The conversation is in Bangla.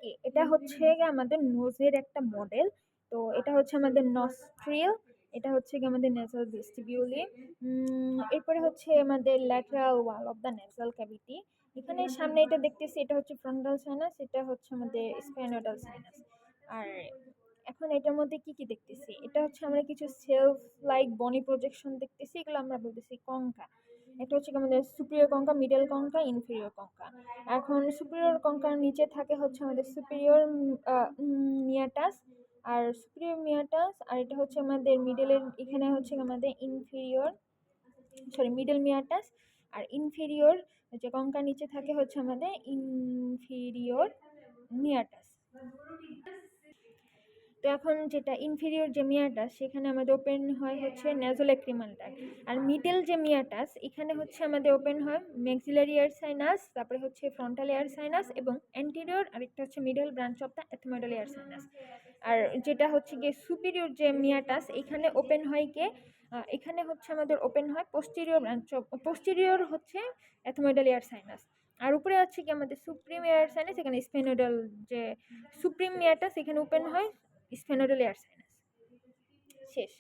কি এটা হচ্ছে গিয়ে আমাদের নোজের একটা মডেল। তো এটা হচ্ছে আমাদের নস্ট্রিল, এটা হচ্ছে গিয়ে আমাদের নেজাল ভেস্টিবিউলি, এরপরে হচ্ছে আমাদের lateral wall of the nasal cavity. এখানে সামনে এটা দেখতেছি, এটা হচ্ছে ফ্রন্টাল সাইনাস, এটা হচ্ছে আমাদের স্পাইনোডাল সাইনাস। আর এখন এটার মধ্যে কি কি দেখতেছি, এটা হচ্ছে আমরা কিছু সেলফ লাইক বনি প্রজেকশন দেখতেছি, এগুলো আমরা বলতেছি কঙ্কা। এটা হচ্ছে কি আমাদের সুপিরিয়র কঙ্কা, মিডল কঙ্কা, ইনফেরিয়র কঙ্কা। এখন সুপিরিয়র কঙ্কার নিচে থাকে হচ্ছে আমাদের সুপিরিয়র মিয়াটাস আর সুপিরিয়র মিয়াটাস, আর এটা হচ্ছে আমাদের মিডলের, এখানে হচ্ছে আমাদের ইনফেরিয়র, সরি মিডল মিয়াটাস। আর ইনফেরিয়র যে কঙ্কার নিচে থাকে হচ্ছে আমাদের ইনফেরিয়র মিয়াটাস। তো এখন যেটা ইনফেরিয়র যে মিয়াটাস, সেখানে আমাদের ওপেন হয় হচ্ছে ন্যাজোল্যাক্রিমাল ডাক্ট। আর মিডল যে মিয়াটাস, এখানে হচ্ছে আমাদের ওপেন হয় ম্যাক্সিলারি এয়ার সাইনাস, তারপরে হচ্ছে ফ্রন্টাল এয়ার সাইনাস এবং অ্যান্টেরিয়র, আরেকটা হচ্ছে middle branch of the ethmoidal air sinus. আর যেটা হচ্ছে গিয়ে সুপিরিয়র যে মিয়াটাস, এখানে ওপেন হয় গিয়ে এখানে হচ্ছে আমাদের ওপেন হয় পোস্টেরিয়র ব্রাঞ্চ অফ, পোস্টেরিয়র হচ্ছে এথমোইডাল এয়ার সাইনাস। আর উপরে আছে কি আমাদের সুপ্রিম এয়ার সাইনাস, এখানে স্পেনোডাল যে সুপ্রিম মিয়াটাস, এখানে ওপেন হয় স্পেনোডাল এয়ার সাইনাস। শেষ।